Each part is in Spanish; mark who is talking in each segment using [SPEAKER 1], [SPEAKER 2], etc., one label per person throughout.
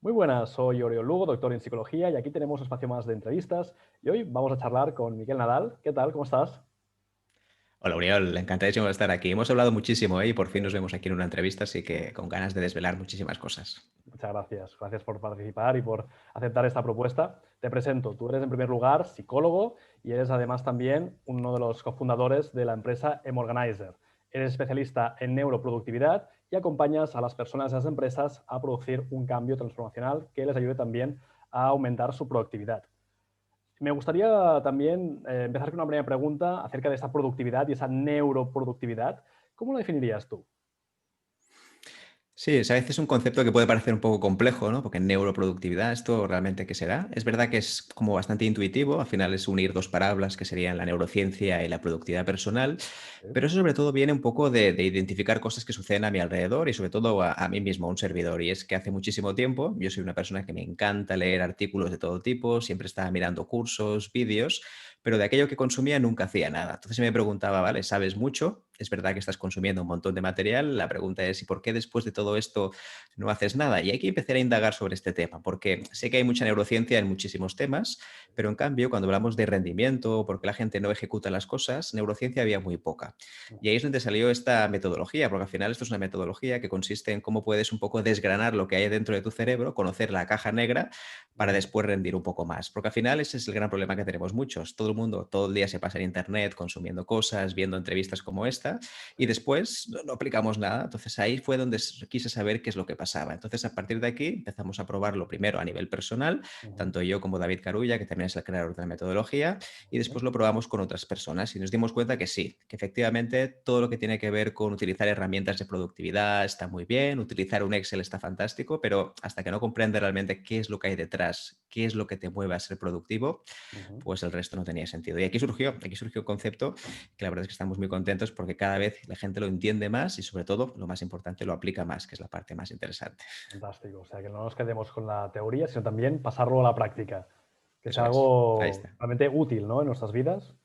[SPEAKER 1] Muy buenas, soy Oriol Lugo, doctor en psicología, y aquí tenemos un espacio más de entrevistas. Y hoy vamos a charlar con Miquel Nadal. ¿Qué tal? ¿Cómo estás?
[SPEAKER 2] Hola, Uriol, encantadísimo de estar aquí. Hemos hablado muchísimo, y por fin nos vemos aquí en una entrevista, así que con ganas de desvelar muchísimas cosas.
[SPEAKER 1] Muchas gracias. Gracias por participar y por aceptar esta propuesta. Te presento. Tú eres, en primer lugar, psicólogo y eres además también uno de los cofundadores de la empresa Emorganizer. Eres especialista en neuroproductividad y acompañas a las personas y a las empresas a producir un cambio transformacional que les ayude también a aumentar su productividad. Me gustaría también empezar con una primera pregunta acerca de esa productividad y esa neuroproductividad. ¿Cómo la definirías tú?
[SPEAKER 2] Sí, a veces es un concepto que puede parecer un poco complejo, ¿no? Porque neuroproductividad, ¿esto realmente qué será? Es verdad que es como bastante intuitivo, al final es unir dos palabras que serían la neurociencia y la productividad personal,
[SPEAKER 1] Sí.
[SPEAKER 2] pero eso sobre todo viene un poco de identificar cosas que suceden a mi alrededor y sobre todo a mí mismo, a un servidor. Y es que hace muchísimo tiempo yo soy una persona que me encanta leer artículos de todo tipo, siempre estaba mirando cursos, vídeos, pero de aquello que consumía nunca hacía nada. Entonces me preguntaba, vale, sabes mucho, es verdad que estás consumiendo un montón de material, la pregunta es, ¿y por qué después de todo esto no haces nada? Y hay que empezar a indagar sobre este tema, porque sé que hay mucha neurociencia en muchísimos temas, pero en cambio, cuando hablamos de rendimiento, porque la gente no ejecuta las cosas, neurociencia había muy poca. Y ahí es donde salió esta metodología, porque al final esto es una metodología que consiste en cómo puedes un poco desgranar lo que hay dentro de tu cerebro, conocer la caja negra para
[SPEAKER 1] Ujú.
[SPEAKER 2] después rendir un poco más. Porque al final ese es el gran problema que tenemos muchos. Todo el mundo todo el día se pasa en internet consumiendo cosas, viendo entrevistas como esta, y
[SPEAKER 1] Sí.
[SPEAKER 2] después no aplicamos nada. Entonces ahí fue donde quise saber qué es lo que pasaba. Entonces a partir de aquí empezamos a probarlo primero a nivel personal,
[SPEAKER 1] Ujú.
[SPEAKER 2] tanto yo como David Carulla, que también es el creador de la metodología, y después lo probamos con otras personas y nos dimos cuenta que sí, que efectivamente todo lo que tiene que ver con utilizar herramientas de productividad está muy bien, utilizar un Excel está fantástico, pero hasta que no comprende realmente qué es lo que hay detrás, qué es lo que te mueve a ser productivo,
[SPEAKER 1] Ujú.
[SPEAKER 2] pues el resto no tenía sentido. Y aquí surgió un concepto que la verdad es que estamos muy contentos porque cada vez la gente lo entiende más y sobre todo, lo más importante, lo aplica más, que es la parte más interesante.
[SPEAKER 1] Fantástico. O sea, que no nos quedemos con la teoría, sino también pasarlo a la práctica, que sea
[SPEAKER 2] Eso es. Ahí
[SPEAKER 1] algo
[SPEAKER 2] está.
[SPEAKER 1] realmente útil, ¿no? En nuestras vidas.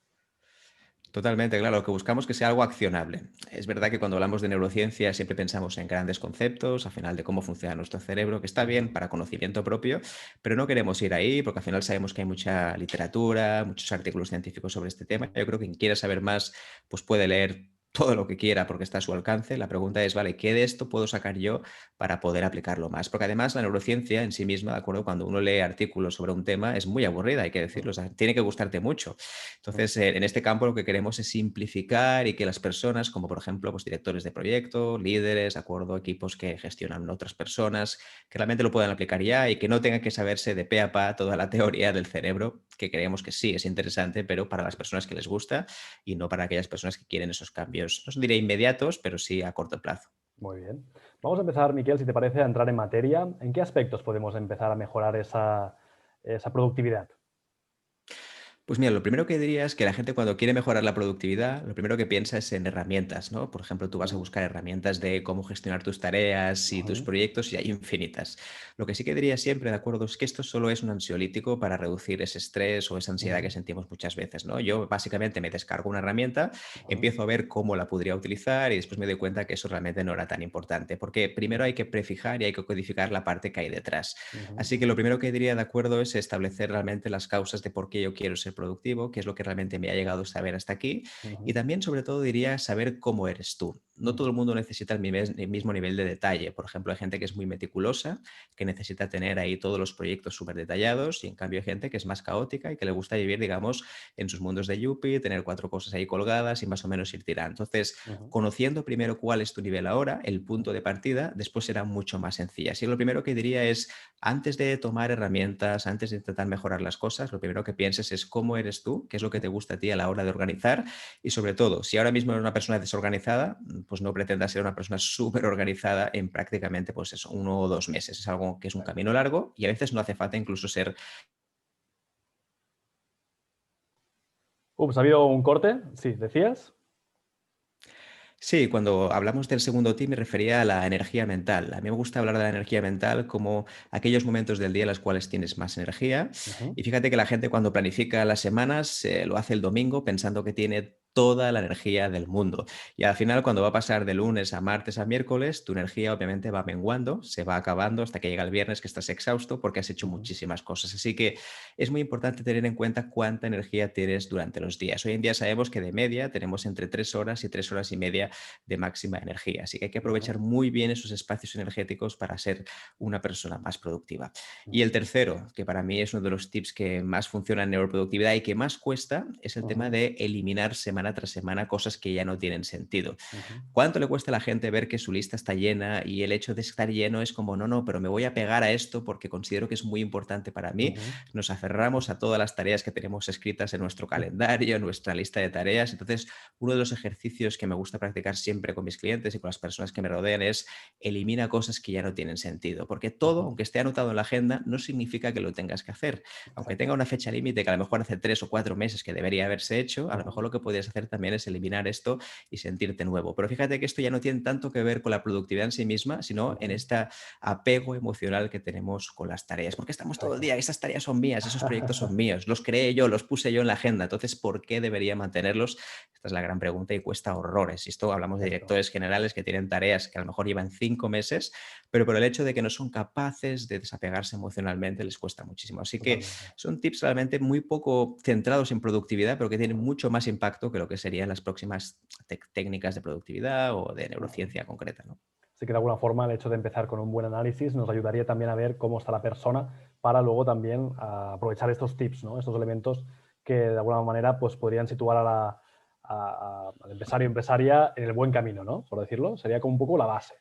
[SPEAKER 2] Totalmente, claro, lo que buscamos es que sea algo accionable. Es verdad que cuando hablamos de neurociencia siempre pensamos en grandes conceptos, al final de cómo funciona nuestro cerebro, que está bien
[SPEAKER 1] Ujú.
[SPEAKER 2] para conocimiento propio, pero no queremos ir ahí porque al final sabemos que hay mucha literatura, muchos artículos científicos sobre este tema.
[SPEAKER 1] Ujú.
[SPEAKER 2] Yo creo que quien quiera saber más, pues puede leer todo lo que quiera porque está a su alcance. La pregunta es, vale, ¿qué de esto puedo sacar yo para poder aplicarlo más? Porque además la neurociencia en sí misma, ¿de acuerdo? Cuando uno lee artículos sobre un tema es muy aburrida, hay que decirlo, o sea, tiene que gustarte mucho.
[SPEAKER 1] Ujú.
[SPEAKER 2] Entonces, en este campo lo que queremos es simplificar y que las personas, como por ejemplo, pues, directores de proyecto, líderes, ¿de acuerdo? Equipos que gestionan otras personas, que realmente lo puedan aplicar ya y que no tengan que saberse de pe a pa toda la teoría del cerebro, que creemos que sí es interesante, pero para las personas que les gusta y no para aquellas personas que quieren esos cambios, no diré inmediatos, pero sí a corto plazo.
[SPEAKER 1] Muy bien. Vamos a empezar, Miquel, si te parece, a entrar en materia. ¿En qué aspectos podemos empezar a mejorar esa productividad?
[SPEAKER 2] Pues mira, lo primero que diría es que la gente cuando quiere mejorar la productividad, lo primero que piensa es en herramientas, ¿no? Por ejemplo, tú vas a
[SPEAKER 1] Ujú.
[SPEAKER 2] buscar herramientas de cómo gestionar tus tareas y tus
[SPEAKER 1] Ujú.
[SPEAKER 2] proyectos y hay infinitas. Lo que sí que diría siempre, ¿de acuerdo? Es que esto solo es un ansiolítico para reducir ese estrés o esa ansiedad que
[SPEAKER 1] Ujú.
[SPEAKER 2] sentimos muchas veces, ¿no? Yo básicamente me descargo una herramienta,
[SPEAKER 1] Ujú.
[SPEAKER 2] empiezo a ver cómo la podría utilizar y después me doy cuenta que eso realmente no era tan importante, porque primero hay que prefijar y hay que codificar la parte que hay detrás.
[SPEAKER 1] Ujú.
[SPEAKER 2] Así que lo primero que diría de acuerdo es establecer realmente las causas de por qué yo quiero ser productivo, qué es lo que realmente me ha llegado a saber hasta aquí y
[SPEAKER 1] Ujú.
[SPEAKER 2] también sobre todo diría saber cómo eres tú. No todo
[SPEAKER 1] Ujú.
[SPEAKER 2] el mundo necesita el mismo nivel de detalle. Por ejemplo, hay gente que es muy meticulosa, que necesita tener ahí todos los proyectos súper detallados y en cambio hay gente que es más caótica y que le gusta vivir, digamos, en sus mundos de Yuppie, tener cuatro cosas ahí colgadas y más o menos ir tirando. Entonces,
[SPEAKER 1] Ujú.
[SPEAKER 2] conociendo primero cuál es tu nivel ahora, el punto de
[SPEAKER 1] Ujú.
[SPEAKER 2] partida, después será mucho más sencilla. Así que lo primero que diría es antes de tomar herramientas, antes de intentar mejorar las cosas, lo primero que pienses es cómo eres tú, qué es lo que te gusta a ti a la hora de organizar y sobre todo, si ahora mismo eres una persona desorganizada, pues no pretendas ser una persona súper organizada en prácticamente pues eso, 1 o 2 meses. Es algo que es un camino largo y a veces no hace falta incluso ser.
[SPEAKER 1] Ups, ¿ha habido un corte? Sí, ¿decías?
[SPEAKER 2] Sí, cuando hablamos del segundo tip me refería a la energía mental. A mí me gusta hablar de la energía mental como aquellos momentos del día en los cuales tienes más energía.
[SPEAKER 1] Ujú.
[SPEAKER 2] Y fíjate que la gente cuando planifica las semanas lo hace el domingo pensando que tiene toda la energía del mundo. Y al final, cuando va a pasar de lunes a martes a miércoles, tu energía obviamente va menguando, se va acabando hasta que llega el viernes que estás exhausto porque has hecho
[SPEAKER 1] Ujú,
[SPEAKER 2] muchísimas cosas. Así que es muy importante tener en cuenta cuánta energía tienes durante los días. Hoy en día sabemos que de media tenemos entre 3 horas y 3 horas y media de máxima energía. Así que hay que
[SPEAKER 1] ujú,
[SPEAKER 2] aprovechar muy bien esos espacios energéticos para ser una persona más productiva. Y
[SPEAKER 1] ujú,
[SPEAKER 2] el tercero, que para mí es uno de los tips que más funciona en neuroproductividad y que más cuesta, es el tema
[SPEAKER 1] ujú,
[SPEAKER 2] de eliminar semana tras semana cosas que ya no tienen sentido.
[SPEAKER 1] ujú,
[SPEAKER 2] ¿Cuánto le cuesta a la gente ver que su lista está llena y el hecho de estar lleno es como, no, no, pero me voy a pegar a esto porque considero que es muy importante para mí?
[SPEAKER 1] ujú,
[SPEAKER 2] Nos aferramos a todas las tareas que tenemos escritas en nuestro calendario, en nuestra lista de tareas. Entonces, uno de los ejercicios que me gusta practicar siempre con mis clientes y con las personas que me rodean es elimina cosas que ya no tienen sentido, porque todo,
[SPEAKER 1] ujú.
[SPEAKER 2] aunque esté anotado en la agenda, no significa que lo tengas que hacer. Aunque tenga
[SPEAKER 1] Exacto.
[SPEAKER 2] una fecha límite que a lo mejor hace 3 o 4 meses que debería haberse hecho, a lo
[SPEAKER 1] Ujú,
[SPEAKER 2] mejor lo que podrías hacer también es eliminar esto y sentirte nuevo. Pero fíjate que esto ya no tiene tanto que ver con la productividad en sí misma, sino en
[SPEAKER 1] ujú.
[SPEAKER 2] este apego emocional que tenemos con las tareas. Porque estamos todo el
[SPEAKER 1] Exacto.
[SPEAKER 2] día, esas tareas son mías, esos proyectos son míos, los creé yo, los puse yo en la agenda. Entonces, ¿por qué debería mantenerlos? Esta es la gran pregunta y cuesta horrores. Y esto hablamos de
[SPEAKER 1] Exacto.
[SPEAKER 2] directores generales que tienen tareas que a lo mejor llevan 5 meses, pero por el hecho de que no son capaces de desapegarse emocionalmente les cuesta muchísimo. Así que
[SPEAKER 1] Totalmente.
[SPEAKER 2] son tips realmente muy poco centrados en productividad, pero que tienen mucho más impacto que lo que serían las próximas técnicas de productividad o de
[SPEAKER 1] Ujú.
[SPEAKER 2] neurociencia concreta, ¿no?
[SPEAKER 1] Así que de alguna forma el hecho de empezar con un buen análisis nos ayudaría también a ver cómo está la persona para luego también aprovechar estos tips, ¿no? Estos elementos que de alguna manera pues, podrían situar al empresario o empresaria en el buen camino, ¿no? Por decirlo. Sería como un poco la base.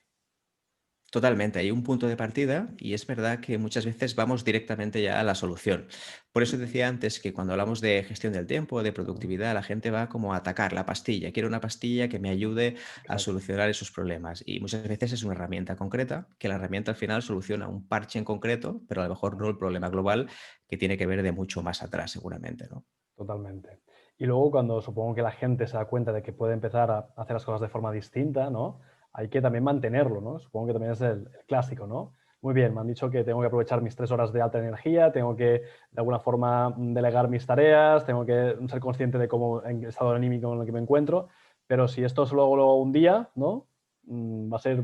[SPEAKER 2] Totalmente, hay un punto de partida y es verdad que muchas veces vamos directamente ya a la solución. Por eso
[SPEAKER 1] Ujú,
[SPEAKER 2] decía antes que cuando hablamos de gestión del tiempo, de
[SPEAKER 1] ujú.
[SPEAKER 2] productividad, la gente va como a atacar la pastilla. Quiero una pastilla que me ayude a
[SPEAKER 1] Exacto.
[SPEAKER 2] solucionar esos problemas. Y muchas veces es una herramienta concreta, que la herramienta al final soluciona un parche en concreto, pero a lo mejor no
[SPEAKER 1] Ujú.
[SPEAKER 2] el problema global que tiene que ver de mucho más atrás seguramente, ¿no?
[SPEAKER 1] Totalmente. Y luego cuando supongo que la gente se da cuenta de que puede empezar a hacer las cosas de forma distinta, ¿no? Hay que también mantenerlo, ¿no? Supongo que también es el clásico, ¿no? Muy bien, me han dicho que tengo que aprovechar mis 3 horas de alta energía, tengo que de alguna forma delegar mis tareas, tengo que ser consciente de cómo en qué estado anímico en el que me encuentro, pero si esto solo hago un día, ¿no? Va a ser,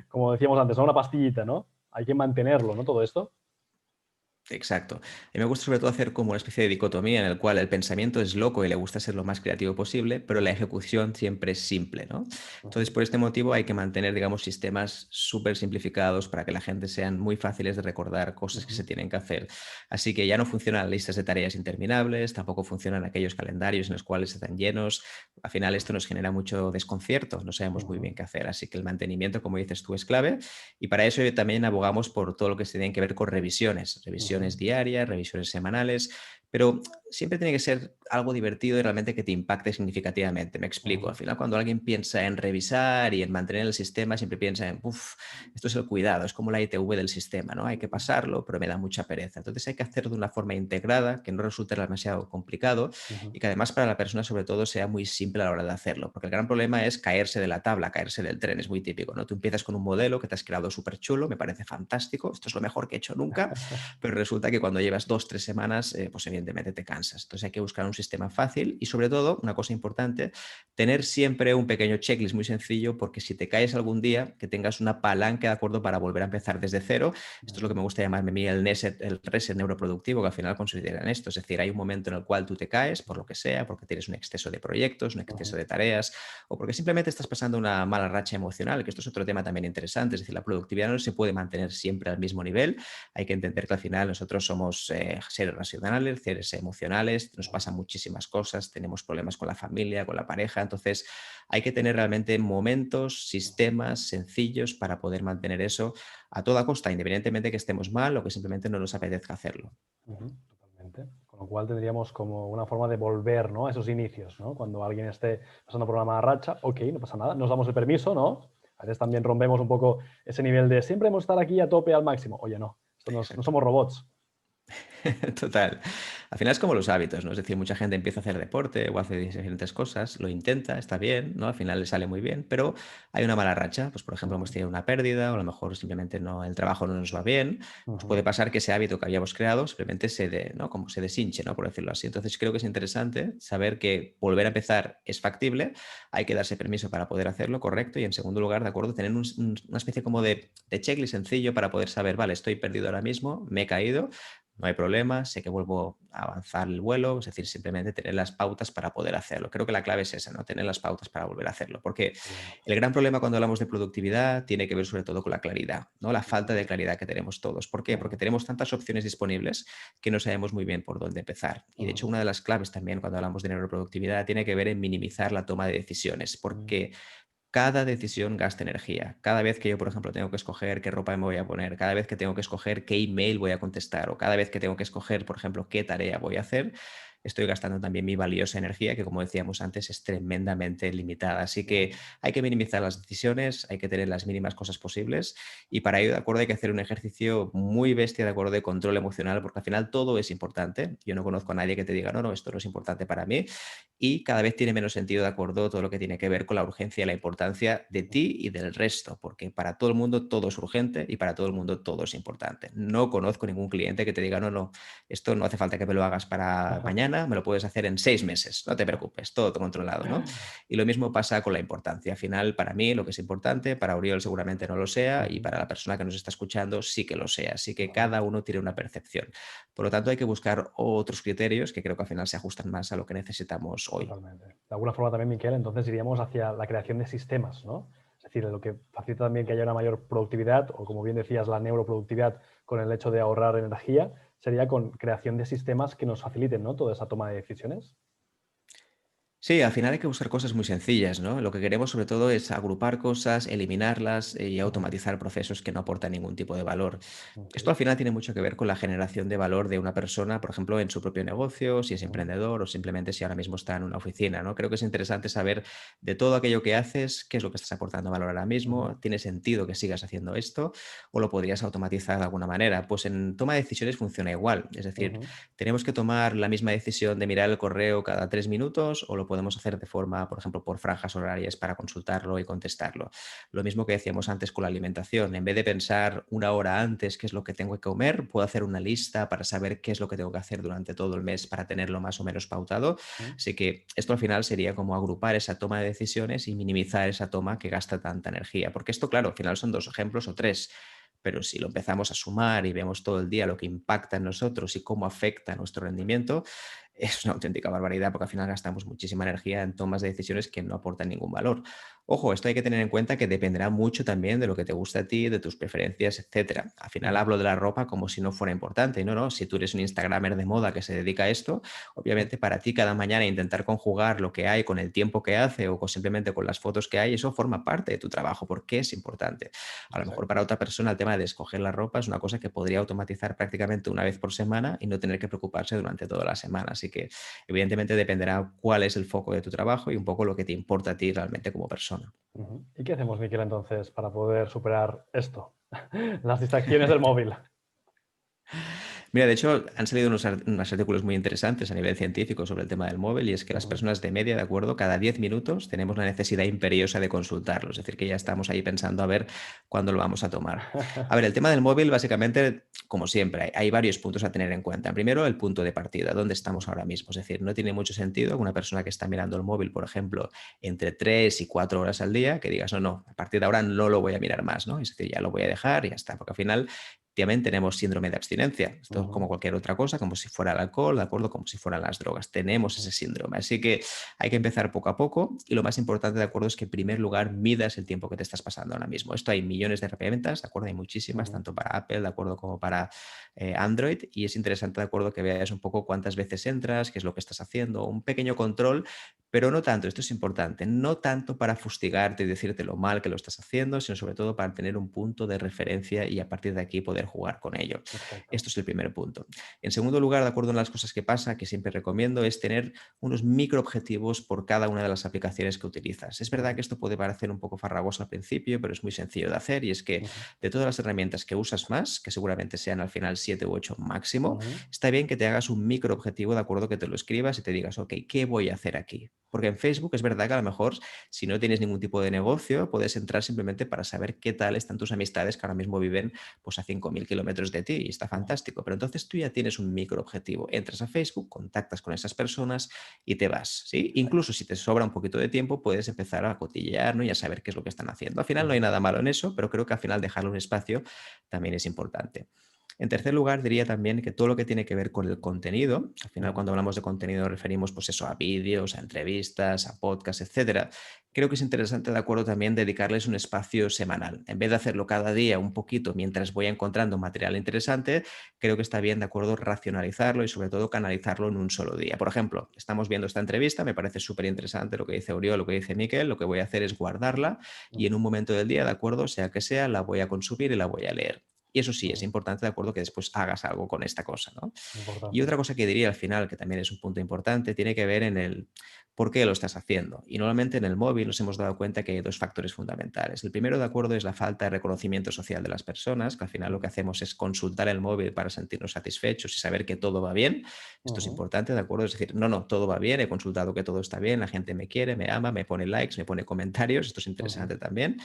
[SPEAKER 1] como decíamos antes, ¿no? Una pastillita, ¿no? Hay que mantenerlo, ¿no? Todo esto.
[SPEAKER 2] Exacto. A mí me gusta sobre todo hacer como una especie de dicotomía en el cual el pensamiento es loco y le gusta ser lo más creativo posible, pero la
[SPEAKER 1] Ujú,
[SPEAKER 2] ejecución siempre es simple, ¿no? Entonces,
[SPEAKER 1] ujú,
[SPEAKER 2] por este motivo hay que mantener, digamos, sistemas súper simplificados para que la gente sean muy fáciles de recordar cosas que se
[SPEAKER 1] ujú,
[SPEAKER 2] tienen que hacer. Así que ya no funcionan las listas de tareas interminables, tampoco funcionan aquellos calendarios en los cuales están llenos. Al final esto nos genera mucho desconcierto, no sabemos muy
[SPEAKER 1] ujú,
[SPEAKER 2] bien qué hacer. Así que el mantenimiento, como dices tú, es clave y para eso también abogamos por todo lo que se tiene que ver con revisiones,
[SPEAKER 1] ujú,
[SPEAKER 2] revisiones diarias, revisiones semanales, pero siempre tiene que ser algo divertido y realmente que te impacte significativamente. Me explico, al
[SPEAKER 1] ujú,
[SPEAKER 2] final cuando alguien piensa en revisar y en mantener el sistema, siempre piensa en, uff, esto es el cuidado, es como la ITV del sistema, ¿no? Hay que pasarlo, pero me da mucha pereza. Entonces hay que hacerlo de una forma integrada, que no resulte demasiado complicado
[SPEAKER 1] ujú,
[SPEAKER 2] y que además para la persona sobre todo sea muy simple a la hora de hacerlo, porque el gran problema es caerse de la tabla, caerse del tren, es muy típico, ¿no? Tú empiezas con un modelo que te has creado súper chulo, me parece fantástico, esto es lo mejor que he hecho nunca, pero resulta que cuando llevas 2 o 3 semanas, pues evidentemente te cansas. Entonces hay que buscar un sistema fácil y sobre todo, una cosa importante, tener siempre un pequeño checklist muy sencillo, porque si te caes algún día, que tengas una palanca de acuerdo para volver a empezar desde cero. Esto es lo que
[SPEAKER 1] ujú,
[SPEAKER 2] me gusta llamarme a mí el reset neuroproductivo, que al final consideran esto. Es decir, hay un momento en el cual tú te caes, por lo que sea, porque tienes un exceso de proyectos, un exceso
[SPEAKER 1] ujú.
[SPEAKER 2] de tareas, o porque simplemente estás pasando una mala racha emocional, que esto es otro tema también interesante. Es decir, la productividad no se puede mantener siempre al mismo nivel. Hay que entender que al final nosotros somos seres racionales, seres emocionales, nos
[SPEAKER 1] Ujú,
[SPEAKER 2] pasan muchísimas cosas, tenemos problemas con la familia, con la pareja, entonces hay que tener realmente momentos,
[SPEAKER 1] ujú,
[SPEAKER 2] sistemas sencillos para poder mantener eso a toda costa, independientemente que estemos mal o que simplemente no nos apetezca hacerlo.
[SPEAKER 1] ujú, totalmente. Con lo cual tendríamos como una forma de volver, ¿no? A esos inicios, ¿no? Cuando alguien esté pasando por una mala racha, ok, no pasa nada, nos damos el permiso, ¿no? A veces también rompemos un poco ese nivel de siempre hemos estar aquí a tope al máximo. Oye, no, esto no
[SPEAKER 2] Exacto.
[SPEAKER 1] somos robots.
[SPEAKER 2] Total. Al final es como los hábitos, ¿no? Es decir, mucha gente empieza a hacer deporte o hace diferentes cosas, lo intenta, está bien, ¿no? Al final le sale muy bien, pero hay una mala racha. Pues, por ejemplo, hemos
[SPEAKER 1] Ujú,
[SPEAKER 2] tenido una pérdida o a lo mejor simplemente no, el trabajo no nos va bien. Pues
[SPEAKER 1] ujú,
[SPEAKER 2] puede pasar que ese hábito que habíamos creado simplemente ¿no? Como se deshinche, ¿no? Por decirlo así. Entonces creo que es interesante saber que volver a empezar es factible, hay que darse permiso para poder hacerlo, correcto. Y en segundo lugar, de acuerdo, tener una especie como de checklist sencillo para poder saber, vale, estoy perdido ahora mismo, me he caído, no hay problema, sé que vuelvo a avanzar el vuelo, es decir, simplemente tener las pautas para poder hacerlo. Creo que la clave es esa, ¿no? Tener las pautas para volver a hacerlo, porque
[SPEAKER 1] bien,
[SPEAKER 2] el gran problema cuando hablamos de productividad tiene que ver sobre todo con la claridad, ¿no? La falta
[SPEAKER 1] vale,
[SPEAKER 2] de claridad que tenemos todos. ¿Por qué? Porque
[SPEAKER 1] ujú,
[SPEAKER 2] tenemos tantas opciones disponibles que no sabemos muy bien por dónde empezar. Y de hecho,
[SPEAKER 1] ujú,
[SPEAKER 2] una de las claves también cuando hablamos de neuroproductividad tiene que ver en minimizar la toma de decisiones,
[SPEAKER 1] mm,
[SPEAKER 2] porque cada decisión gasta energía. Cada vez que yo, por ejemplo, tengo que escoger qué ropa me voy a poner, cada vez que tengo que escoger qué email voy a contestar o cada vez que tengo que escoger, por ejemplo, qué tarea voy a hacer, estoy gastando también mi valiosa energía que, como decíamos antes, es tremendamente limitada. Así que
[SPEAKER 1] bien,
[SPEAKER 2] hay que minimizar las decisiones, hay que tener las mínimas cosas posibles y para ello, de acuerdo, hay que hacer un ejercicio muy bestia, de acuerdo, de control emocional, porque al final todo es importante. Yo no conozco a nadie que te diga, no, no, esto no es importante para mí y cada vez tiene menos sentido, de acuerdo, todo lo que tiene que ver con la urgencia y la importancia de ti y del resto, porque para todo el mundo todo es urgente y para todo el mundo todo es importante. No conozco ningún cliente que te diga, no, no, esto no hace falta que me lo hagas para mañana, me lo puedes hacer en 6 meses, no te preocupes, todo controlado, ¿no? Y lo mismo pasa con la importancia. Al final, para mí, lo que es importante, para Oriol seguramente no lo sea y
[SPEAKER 1] ujú,
[SPEAKER 2] para la persona que nos está escuchando sí que lo sea. Así que
[SPEAKER 1] vale.
[SPEAKER 2] cada uno tiene una percepción. Por lo tanto, hay que buscar otros criterios que creo que al final se ajustan más a lo que necesitamos hoy.
[SPEAKER 1] Totalmente. De alguna forma también, Miquel, entonces iríamos hacia la creación de sistemas, ¿no? Es decir, lo que facilita también que haya una mayor productividad, o como bien decías, la neuroproductividad con el hecho de ahorrar energía, sería con creación de sistemas que nos faciliten, ¿no? Toda esa toma de decisiones.
[SPEAKER 2] Sí, al final hay que buscar cosas muy sencillas, ¿no? Lo que queremos sobre todo es agrupar cosas, eliminarlas y
[SPEAKER 1] Ujú,
[SPEAKER 2] automatizar procesos que no aportan ningún tipo de valor.
[SPEAKER 1] ok,
[SPEAKER 2] Esto al final tiene mucho que ver con la generación de valor de una persona, por ejemplo, en su propio negocio, si es
[SPEAKER 1] ujú,
[SPEAKER 2] emprendedor o simplemente si ahora mismo está en una oficina, ¿no? Creo que es interesante saber de todo aquello que haces, qué es lo que estás aportando valor ahora
[SPEAKER 1] ujú,
[SPEAKER 2] mismo, tiene sentido que sigas haciendo esto o lo podrías automatizar de alguna manera. Pues en toma de decisiones funciona igual, es decir,
[SPEAKER 1] ujú,
[SPEAKER 2] ¿tenemos que tomar la misma decisión de mirar el correo cada 3 minutos o lo podemos hacer de forma, por ejemplo, por franjas horarias para consultarlo y contestarlo? Lo mismo que decíamos antes con la alimentación. En vez de pensar una hora antes qué es lo que tengo que comer, puedo hacer una lista para saber qué es lo que tengo que hacer durante todo el mes para tenerlo más o menos pautado.
[SPEAKER 1] ujú,
[SPEAKER 2] Así que esto al final sería como agrupar esa toma de decisiones y minimizar esa toma que gasta tanta energía. Porque esto, claro, al final son dos ejemplos o tres. Pero si lo empezamos a sumar y vemos todo el día lo que impacta en nosotros y cómo afecta a nuestro rendimiento, es una auténtica barbaridad porque al final gastamos muchísima energía en tomas de decisiones que no aportan ningún valor. Ojo, esto hay que tener en cuenta que dependerá mucho también de lo que te gusta a ti, de tus preferencias, etcétera. Al final
[SPEAKER 1] ujú,
[SPEAKER 2] hablo de la ropa como si no fuera importante. No, no, si tú eres un Instagramer de moda que se dedica a esto, obviamente para ti cada mañana intentar conjugar lo que hay con el tiempo que hace o simplemente con las fotos que hay, eso forma parte de tu trabajo porque es importante. A lo mejor
[SPEAKER 1] exacto.
[SPEAKER 2] para otra persona el tema de escoger la ropa es una cosa que podría automatizar prácticamente una vez por semana y no tener que preocuparse durante toda la semana. Así que evidentemente dependerá cuál es el foco de tu trabajo y un poco lo que te importa a ti realmente como persona.
[SPEAKER 1] Ujú. ¿Y qué hacemos, Miquel, entonces, para poder superar esto? Las distracciones del móvil.
[SPEAKER 2] Mira, de hecho, han salido unos artículos muy interesantes a nivel científico sobre el tema del móvil y es que las
[SPEAKER 1] Ujú.
[SPEAKER 2] personas de media, de acuerdo, cada 10 minutos tenemos la necesidad imperiosa de consultarlo. Es decir, que ya estamos ahí pensando a ver cuándo lo vamos a tomar. A ver, el tema del móvil, básicamente, como siempre, hay varios puntos a tener en cuenta. Primero, el punto de partida, dónde estamos ahora mismo. Es decir, no tiene mucho sentido que una persona que está mirando el móvil, por ejemplo, entre 3 y 4 horas al día, que digas, no, no, a partir de ahora no lo voy a mirar más, ¿no? Es decir, ya lo voy a dejar y ya está, porque al final también tenemos síndrome de abstinencia. Esto es como
[SPEAKER 1] Ujú,
[SPEAKER 2] cualquier otra cosa, como si fuera el alcohol, ¿de acuerdo? Como si fueran las drogas. Tenemos
[SPEAKER 1] ujú,
[SPEAKER 2] ese síndrome. Así que hay que empezar poco a poco y lo más importante, ¿de acuerdo? Es que en primer lugar midas el tiempo que te estás pasando ahora mismo. Esto hay millones de herramientas, ¿de acuerdo? Hay muchísimas,
[SPEAKER 1] ujú,
[SPEAKER 2] tanto para Apple, ¿de acuerdo? Como para Android y es interesante, ¿de acuerdo? Que veas un poco cuántas veces entras, qué es lo que estás haciendo, un pequeño control Pero no tanto, esto es importante, no tanto para fustigarte y decirte lo mal que lo estás haciendo, sino sobre todo para tener un punto de referencia y a partir de aquí poder jugar con ello.
[SPEAKER 1] Exacto.
[SPEAKER 2] Esto es el primer punto. En segundo lugar, de acuerdo a las cosas que pasa, que siempre recomiendo, es tener unos microobjetivos por cada una de las aplicaciones que utilizas. Es verdad
[SPEAKER 1] Ujú,
[SPEAKER 2] que esto puede parecer un poco farragoso al principio, pero es muy sencillo de hacer y es que
[SPEAKER 1] ujú,
[SPEAKER 2] de todas las herramientas que usas más, que seguramente sean al final 7 u 8 máximo,
[SPEAKER 1] ujú,
[SPEAKER 2] está bien que te hagas un microobjetivo, de acuerdo, que te lo escribas y te digas, ok, ¿qué voy a hacer aquí? Porque en Facebook es verdad que a lo mejor si no tienes ningún tipo de negocio, puedes entrar simplemente para saber qué tal están tus amistades que ahora mismo viven pues a 5.000 kilómetros de ti y está
[SPEAKER 1] ujú,
[SPEAKER 2] fantástico. Pero entonces tú ya tienes un micro objetivo. Entras a Facebook, contactas con esas personas y te vas, ¿sí?
[SPEAKER 1] exacto.
[SPEAKER 2] Incluso si te sobra un poquito de tiempo, puedes empezar a cotillear, ¿no? Y a saber qué es lo que están haciendo. Al final no hay
[SPEAKER 1] Ujú,
[SPEAKER 2] nada malo en eso, pero creo que al final dejarle un espacio también es importante. En tercer lugar, diría también que todo lo que tiene que ver con el contenido, al final
[SPEAKER 1] ujú,
[SPEAKER 2] cuando hablamos de contenido nos referimos pues eso a vídeos, a entrevistas, a podcasts, etcétera. Creo que es interesante, de acuerdo, también dedicarles un espacio semanal. En vez de hacerlo cada día un poquito mientras voy encontrando material interesante, creo que está bien, de acuerdo, racionalizarlo y sobre todo canalizarlo en un solo día. Por ejemplo, estamos viendo esta entrevista, me parece súper interesante lo que dice Oriol, lo que dice Miquel, lo que voy a hacer es guardarla y en
[SPEAKER 1] ujú,
[SPEAKER 2] un momento del día, de acuerdo, sea que sea, la voy a consumir y la voy a leer. Y eso sí, es
[SPEAKER 1] ujú.
[SPEAKER 2] importante, de acuerdo, que después hagas algo con esta cosa, ¿no? Y
[SPEAKER 1] Importante.
[SPEAKER 2] otra cosa que diría al final, que también es un punto importante, tiene que ver en el por qué lo estás haciendo. Y normalmente en el móvil nos hemos dado cuenta que hay dos factores fundamentales. El primero, de acuerdo, es la falta de reconocimiento social de las personas, que al final lo que
[SPEAKER 1] Ujú,
[SPEAKER 2] hacemos es consultar el móvil para sentirnos satisfechos y saber que todo va bien. Esto es
[SPEAKER 1] ujú,
[SPEAKER 2] importante, ¿de acuerdo? Es decir, no, no, todo va bien, he consultado que todo está bien, la gente me quiere, me ama, me pone likes, me pone comentarios, esto es
[SPEAKER 1] ujú,
[SPEAKER 2] interesante también.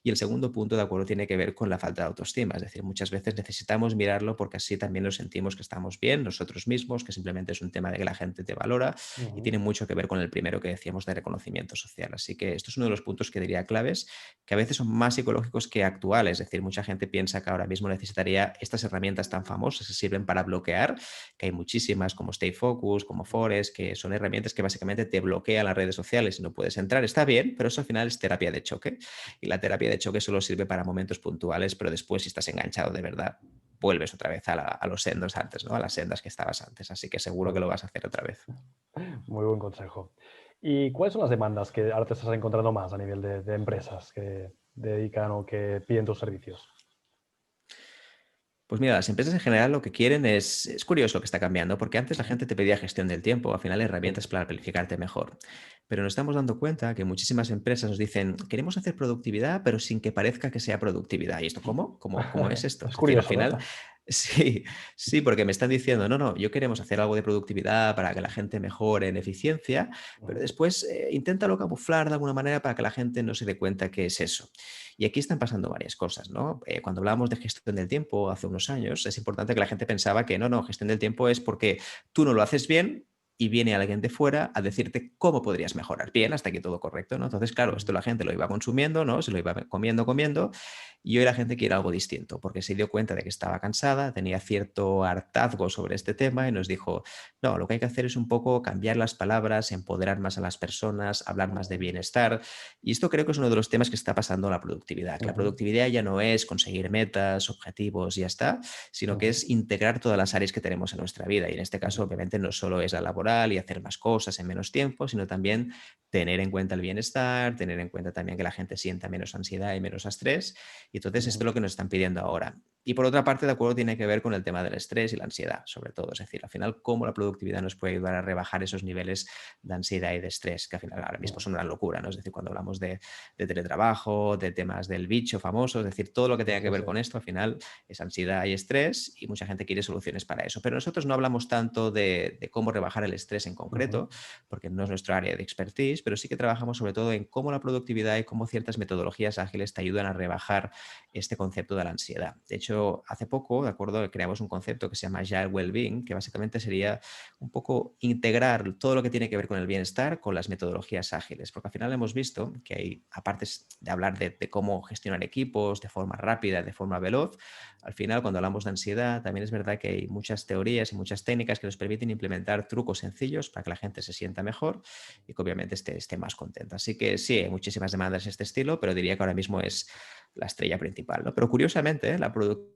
[SPEAKER 2] Y el segundo punto, de acuerdo, tiene que ver con la falta de autoestima. Es decir, muchas veces necesitamos mirarlo porque así también nos sentimos que estamos bien nosotros mismos, que simplemente es un tema de que la gente te valora y
[SPEAKER 1] ujú.
[SPEAKER 2] tiene mucho que ver con el primero que decíamos de reconocimiento social. Así que esto es uno de los puntos que diría claves, que a veces son más psicológicos que actuales. Es decir, mucha gente piensa que ahora mismo necesitaría estas herramientas tan famosas que sirven para bloquear, que hay muchísimas como Stay Focus, como Forest, que son herramientas que básicamente te bloquean las redes sociales y no puedes entrar. Está bien, pero eso al final es terapia de choque y la terapia de choque solo sirve para momentos puntuales, pero después si estás enganchado de verdad, vuelves otra vez a los sendos antes, ¿no? A las sendas que estabas antes. Así que seguro que lo
[SPEAKER 1] Correcto.
[SPEAKER 2] vas a hacer otra vez.
[SPEAKER 1] Muy buen consejo. ¿Y cuáles son las demandas que ahora te estás encontrando más a nivel de empresas que dedican o que piden tus servicios?
[SPEAKER 2] Pues mira, las empresas en general lo que quieren es curioso lo que está cambiando, porque antes la
[SPEAKER 1] Ujú,
[SPEAKER 2] gente te pedía gestión del tiempo, al final
[SPEAKER 1] sí.
[SPEAKER 2] herramientas para planificarte mejor. Pero nos estamos dando cuenta que muchísimas empresas nos dicen, queremos hacer productividad, pero sin que parezca que sea productividad. ¿Y esto cómo? ¿Cómo es esto?
[SPEAKER 1] Es
[SPEAKER 2] Es decir, al
[SPEAKER 1] curioso, ¿no?
[SPEAKER 2] final, sí, sí, porque me están diciendo, no, no, yo queremos hacer algo de productividad para que la gente mejore en eficiencia, pero
[SPEAKER 1] Ujú,
[SPEAKER 2] después inténtalo camuflar de alguna manera para que la gente no se dé cuenta que es eso. Y aquí están pasando varias cosas, ¿no? Cuando hablábamos de gestión del tiempo hace unos años, es importante que la gente pensaba que no, no, gestión del tiempo es porque tú no lo haces bien y viene alguien de fuera a decirte cómo podrías mejorar. Bien, hasta aquí todo correcto, ¿no? Entonces, claro, esto
[SPEAKER 1] ujú,
[SPEAKER 2] la gente lo iba consumiendo, ¿no? Se lo iba comiendo, comiendo, y hoy la gente quiere algo distinto, porque se dio cuenta de que estaba cansada, tenía cierto hartazgo sobre este tema y nos dijo, no, lo que hay que hacer es un poco cambiar las palabras, empoderar más a las personas, hablar más de
[SPEAKER 1] ujú,
[SPEAKER 2] bienestar. Y esto creo que es uno de los temas que está pasando a la productividad, que la
[SPEAKER 1] ujú,
[SPEAKER 2] productividad ya no es conseguir metas, objetivos y ya está, sino que
[SPEAKER 1] ujú,
[SPEAKER 2] es integrar todas las áreas que tenemos en nuestra vida. Y en este caso,
[SPEAKER 1] ujú,
[SPEAKER 2] obviamente, no solo es la laboral y hacer más cosas en menos tiempo, sino también tener en cuenta el bienestar, tener en cuenta también que la gente sienta menos ansiedad y menos estrés. Y entonces esto es
[SPEAKER 1] ujú,
[SPEAKER 2] lo que nos están pidiendo ahora. Y por otra parte, de acuerdo, tiene que ver con el tema del estrés y la ansiedad, sobre todo. Es decir, al final, cómo la productividad nos puede ayudar a rebajar esos niveles de ansiedad y de estrés, que al final ahora mismo
[SPEAKER 1] ujú.
[SPEAKER 2] son una locura, ¿no? Es decir, cuando hablamos de teletrabajo, de temas del bicho famoso, es decir, todo lo que tenga que
[SPEAKER 1] Sí,
[SPEAKER 2] ver
[SPEAKER 1] sí.
[SPEAKER 2] con esto, al final es ansiedad y estrés y mucha gente quiere soluciones para eso. Pero nosotros no hablamos tanto de cómo rebajar el estrés en
[SPEAKER 1] Ujú,
[SPEAKER 2] concreto, porque no es nuestro área de expertise, pero sí que trabajamos sobre todo en cómo la productividad y cómo ciertas metodologías ágiles te ayudan a rebajar este concepto de la ansiedad. De hecho, hace poco, de acuerdo, creamos un concepto que se llama Agile Wellbeing, que básicamente sería un poco integrar todo lo que tiene que ver con el bienestar con las metodologías ágiles, porque al final hemos visto que hay, aparte de hablar de cómo gestionar equipos de forma rápida, de forma veloz, al final cuando hablamos de ansiedad también es verdad que hay muchas teorías y muchas técnicas que nos permiten implementar trucos sencillos para que la gente se sienta mejor y que obviamente esté más contenta. Así que sí, hay muchísimas demandas de este estilo, pero diría que ahora mismo es la estrella principal, ¿no? Pero curiosamente, la productividad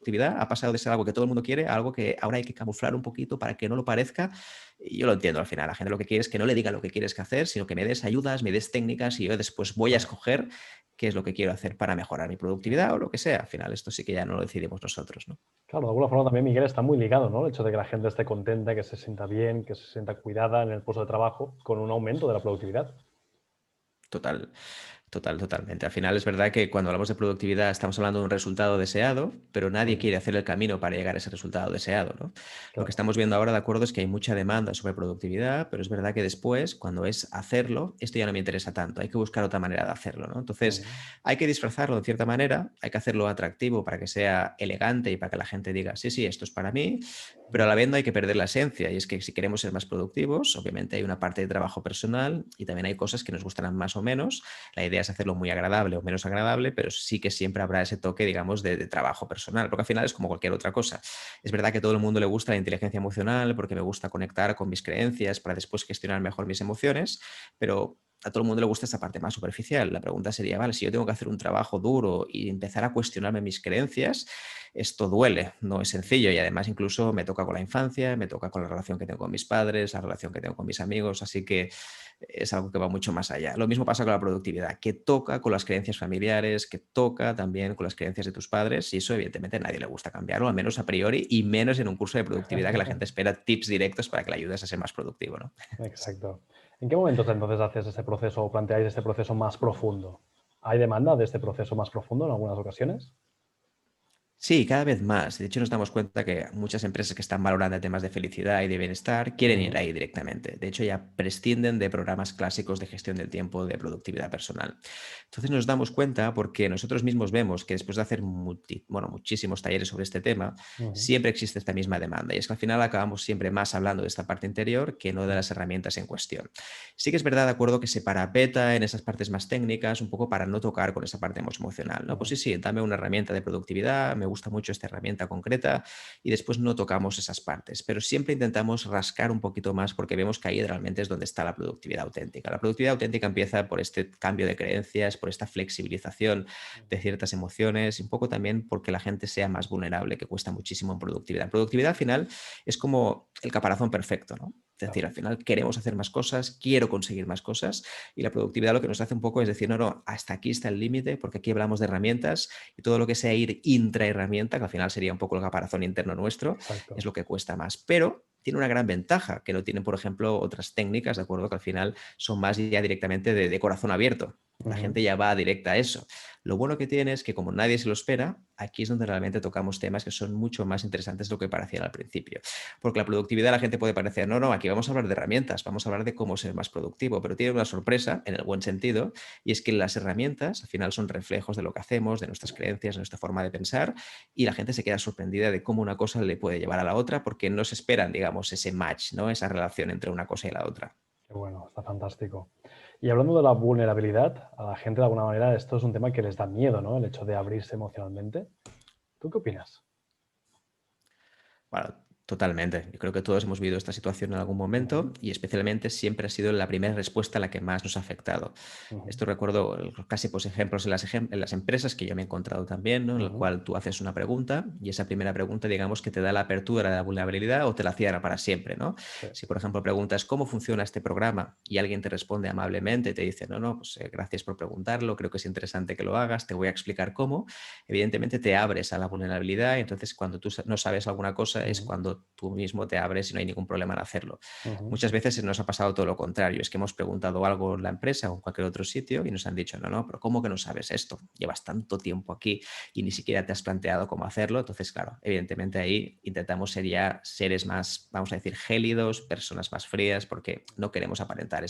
[SPEAKER 2] productividad ha pasado de ser algo que todo el mundo quiere a algo que ahora hay que camuflar un poquito para que no lo parezca. Y yo lo entiendo al final. La gente lo que quiere es que no le diga lo que quieres que hacer, sino que me des ayudas, me des técnicas y yo después voy a escoger qué es lo que quiero hacer para mejorar mi productividad o lo que sea. Al final esto sí que ya no lo decidimos nosotros, ¿no?
[SPEAKER 1] Claro, de alguna forma también, Miguel, está muy ligado, ¿no? El hecho de que la gente esté contenta, que se sienta bien, que se sienta cuidada en el puesto de trabajo, con un aumento de la productividad.
[SPEAKER 2] Total. Totalmente. Al final es verdad que cuando hablamos de productividad estamos hablando de un resultado deseado, pero nadie
[SPEAKER 1] Ujú,
[SPEAKER 2] quiere hacer el camino para llegar a ese resultado deseado, ¿no? Lo que
[SPEAKER 1] claro.
[SPEAKER 2] estamos viendo ahora, de acuerdo, es que hay mucha demanda sobre productividad, pero es verdad que después, cuando es hacerlo, esto ya no me interesa tanto, hay que buscar otra manera de hacerlo, ¿no? Entonces,
[SPEAKER 1] Ujú,
[SPEAKER 2] hay que disfrazarlo de cierta manera, hay que hacerlo atractivo para que sea elegante y para que la gente diga, sí, sí, esto es para mí, pero a la
[SPEAKER 1] ujú.
[SPEAKER 2] vez no hay que perder la esencia, y es que si queremos ser más productivos, obviamente hay una parte de trabajo personal y también hay cosas que nos gustarán más o menos. La idea es hacerlo muy agradable o menos agradable, pero sí que siempre habrá ese toque, digamos, de trabajo personal, porque al final es como cualquier otra cosa. Es verdad que a todo el mundo le gusta la inteligencia emocional porque me gusta conectar con mis creencias para después gestionar mejor mis emociones, pero a todo el mundo le gusta esta parte más superficial. La pregunta sería, vale, si yo tengo que hacer un trabajo duro y empezar a cuestionarme mis creencias, esto duele, no es sencillo y además incluso me toca con la infancia, me toca con la relación que tengo con mis padres, la relación que tengo con mis amigos, así que es algo que va mucho más allá. Lo mismo pasa con la productividad, que toca con las creencias familiares, que toca también con las creencias de tus padres y eso evidentemente a nadie le gusta cambiarlo, al menos a priori y menos en un curso de productividad que la gente espera tips directos para que le ayudes a ser más productivo, ¿no?
[SPEAKER 1] Exacto. ¿En qué momentos entonces haces este proceso o planteáis este proceso más profundo? ¿Hay demanda de este proceso más profundo en algunas ocasiones?
[SPEAKER 2] Sí, cada vez más. De hecho, nos damos cuenta que muchas empresas que están valorando temas de felicidad y de bienestar quieren ir
[SPEAKER 1] Ujú,
[SPEAKER 2] ahí directamente. De hecho, ya prescinden de programas clásicos de gestión del tiempo, de productividad personal. Entonces nos damos cuenta porque nosotros mismos vemos que después de hacer muchísimos talleres sobre este tema,
[SPEAKER 1] ujú,
[SPEAKER 2] siempre existe esta misma demanda. Y es que al final acabamos siempre más hablando de esta parte interior que no de
[SPEAKER 1] ujú.
[SPEAKER 2] las herramientas en cuestión. Sí que es verdad, de acuerdo, que se parapeta en esas partes más técnicas, un poco para no tocar con esa parte más emocional, ¿no? Pues
[SPEAKER 1] Ujú.
[SPEAKER 2] sí, sí, dame una herramienta de productividad, me gusta mucho esta herramienta concreta y después no tocamos esas partes, pero siempre intentamos rascar un poquito más porque vemos que ahí realmente es donde está la productividad auténtica. La productividad auténtica empieza por este cambio de creencias, por esta flexibilización de ciertas emociones y un poco también porque la gente sea más vulnerable, que cuesta muchísimo en productividad. Productividad al final es como el caparazón perfecto, ¿no? Es decir,
[SPEAKER 1] Claro.
[SPEAKER 2] al final queremos hacer más cosas, quiero conseguir más cosas y la productividad lo que nos hace un poco es decir, no, no, hasta aquí está el límite porque aquí hablamos de herramientas y todo lo que sea ir intra herramienta, que al final sería un poco el caparazón interno nuestro, es
[SPEAKER 1] Exacto.
[SPEAKER 2] lo que cuesta más. Pero tiene una gran ventaja que no tienen, por ejemplo, otras técnicas, ¿de acuerdo? Que al final son más ya directamente de corazón abierto. La
[SPEAKER 1] Ujú.
[SPEAKER 2] gente ya va directa a eso. Lo bueno que tiene es que como nadie se lo espera, aquí es donde realmente tocamos temas que son mucho más interesantes de lo que parecían al principio. Porque la productividad a la gente puede parecer, no, no, aquí vamos a hablar de herramientas, vamos a hablar de cómo ser más productivo, pero tiene una sorpresa en el buen sentido y es que las herramientas al final son reflejos de lo que hacemos, de nuestras creencias, de nuestra forma de pensar y la gente se queda sorprendida de cómo una cosa le puede llevar a la otra porque no se esperan, digamos, ese match, ¿no? Esa relación entre una cosa y la otra.
[SPEAKER 1] Qué bueno, está fantástico. Y hablando de la vulnerabilidad, a la gente de alguna manera esto es un tema que les da miedo, ¿no? El hecho de abrirse emocionalmente. ¿Tú qué opinas?
[SPEAKER 2] Bueno, totalmente. Yo creo que todos hemos vivido esta situación en algún
[SPEAKER 1] Ujú,
[SPEAKER 2] momento y especialmente siempre ha sido la primera respuesta la que más nos ha afectado.
[SPEAKER 1] ujú,
[SPEAKER 2] Esto recuerdo los clásicos ejemplos en en las empresas que yo me he encontrado también, ¿no? En el
[SPEAKER 1] ujú.
[SPEAKER 2] cual tú haces una pregunta y esa primera pregunta, digamos, que te da la apertura de la vulnerabilidad o te la cierra para siempre, ¿no?
[SPEAKER 1] Sí.
[SPEAKER 2] Si, por ejemplo, preguntas cómo funciona este programa y alguien te responde amablemente, te dice, no, no, pues gracias por preguntarlo, creo que es interesante que lo hagas, te voy a explicar cómo, evidentemente te abres a la vulnerabilidad y entonces cuando tú no sabes alguna cosa es
[SPEAKER 1] Ujú,
[SPEAKER 2] cuando tú mismo te abres y no hay ningún problema en hacerlo.
[SPEAKER 1] ujú.
[SPEAKER 2] Muchas veces nos ha pasado todo lo contrario, es que hemos preguntado algo en la empresa o en cualquier otro sitio y nos han dicho, no, no, pero ¿cómo que no sabes esto? Llevas tanto tiempo aquí y ni siquiera te has planteado cómo hacerlo. Entonces, claro, evidentemente ahí intentamos ser ya seres más, vamos a decir, gélidos, personas más frías, porque no queremos aparentar